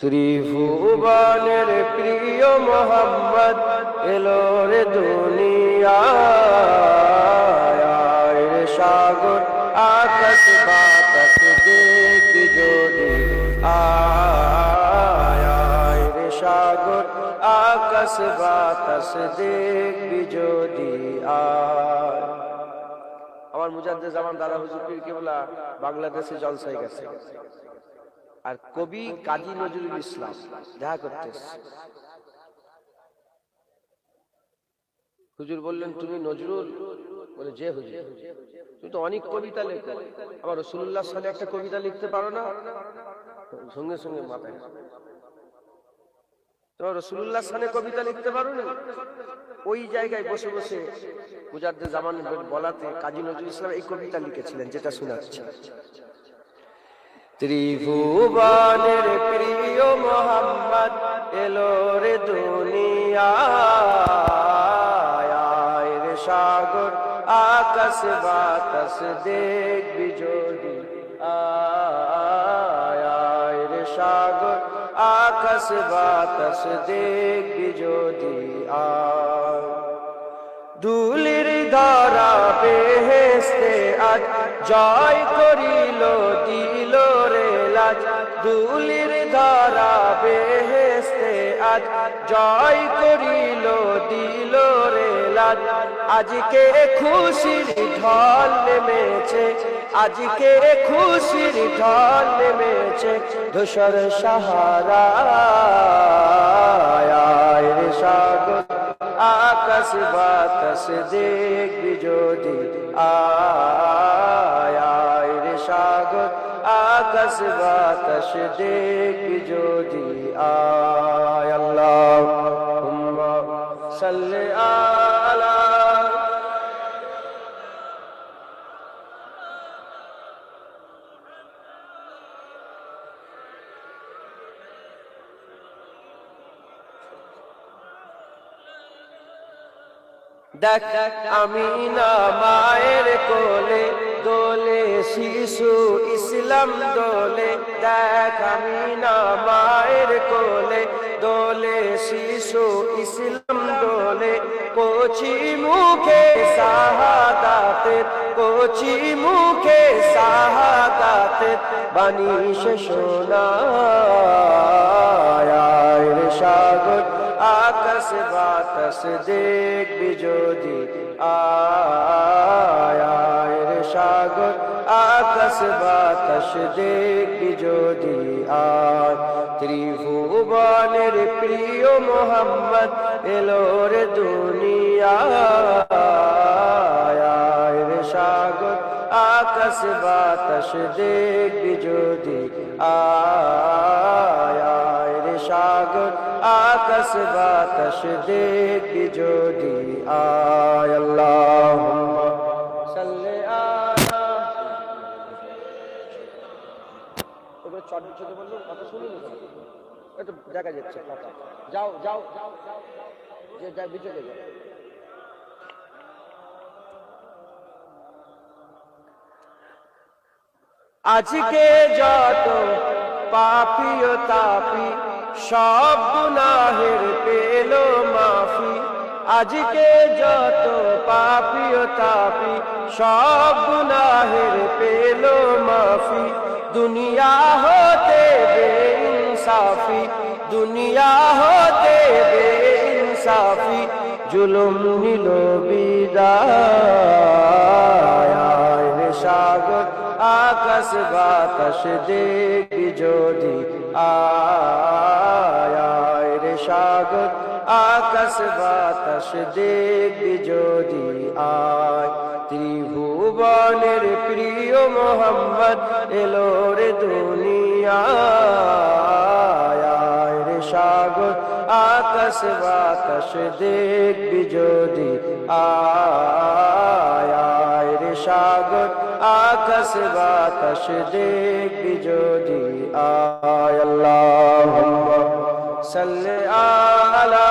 ত্রিভুবনের প্রিয় মোহাম্মদ এলো রে দুনিয়ায় রে সাগর আকাশ বাতাস দেখবি যদি আয় রে সাগর আকাশ বাতাস দেখবি যদি আয়। আমার মুজাদ্দেদ জামান দাদা হুজুর পীর কেবলা বাংলাদেশে জলসায় গেছে, আর কবি কাজী নজরুল ইসলাম দেখা করতে। হুজুর বললেন, তুমি নজরুল? বলে, যে হুজুর। তুমি তো অনেক কবিতা লেখো, আবার রাসূলুল্লাহ সাল্লাল্লাহু আলাইহি ওয়াসাল্লাম একটা কবিতা লিখতে পারো না? সঙ্গে সঙ্গে মাথায়, তোমার রাসূলুল্লাহ সাল্লাল্লাহু আলাইহি ওয়াসাল্লাম কবিতা লিখতে পারো না? ওই জায়গায় বসে বসে মুজাদ্দেদ জামান বলাতে কাজী নজরুল ইসলাম এই কবিতা লিখেছিলেন, যেটা শোনাচ্ছি। ত্রিভুবনের প্রিয় মোহাম্মদ এলো রে দুনিয়ায় রে সাগর আকাশ বাতাস দেখবি যদি আয় রে সাগর আকাশ বাতাস দেখবি যদি আয়। ধুলির ধরা বেহেশতে আজ জয় করিল দিল রে লাজ। ধুলির ধরা বেহেশতে আজ জয় করিল দিল রে লাজ। আজকে খুশির ঢল নেমেছে, আজকে খুশির ঢল নেমেছে ধূসর সাহারায় রে সাগর আকাশ বাতাস দেখবি যদি আয় রে সাগর আকাশ বাতাস দেখবি যদি আয়। আল্লাহুম্মা সাল্লি আলা দেখ আমিনা মায়ের কোলে দোলে শিশু ইসলাম দোলে। দেখ আমিনা মায়ের কোলে দোলে শিশু ইসলাম দোলে। কচি মুখে শাহাদাতের, কচি মুখে শাহাদাতের বাণী সে শোনায় রে সাগর আকাশ বাতাস দেখবি যদি আয় রে সাগর আকাশ বাতাস দেখবি যদি আয়। ত্রিভুবনের প্রিয় মোহাম্মদ এলো রে দুনিয়ায় রে সাগর আকাশ বাতাস দেখবি যদি আয় রে সাগর আকাশ বাতাস দেখবি যদি আয়। আল্লাহুম্মা সাল্লি আলা। ওগুলো চট চট বললো, কথা শুনুন, একটু দেখা যাচ্ছে কথা। যাও যাও যে যাই ভিতরে যাও। আজকে যত পাপী ও তাপী সব গুনাহের পেল মাফি। আজকে যত পাপী ও তাপী সব গুনাহের পেল মাফি। দুনিয়া হতে বেইনসাফি, দুনিয়া হতে বেইনসাফি জুলুম নিল বিদায় রে সাগর আকাশ বাতাস দেখবি যদি আয় রে সাগর আকাশ বাতাস দেখবি যদি আয়। ত্রিভুবনের প্রিয় মোহাম্মদ এলো রে দুনিয়ায় রে সাগর আকাশ বাতাস দেখবি যদি আয় রে সাগর আকাশ বাতাস দেখবি যদি আয়। আল্লাহুম্মা সাল্লি আলা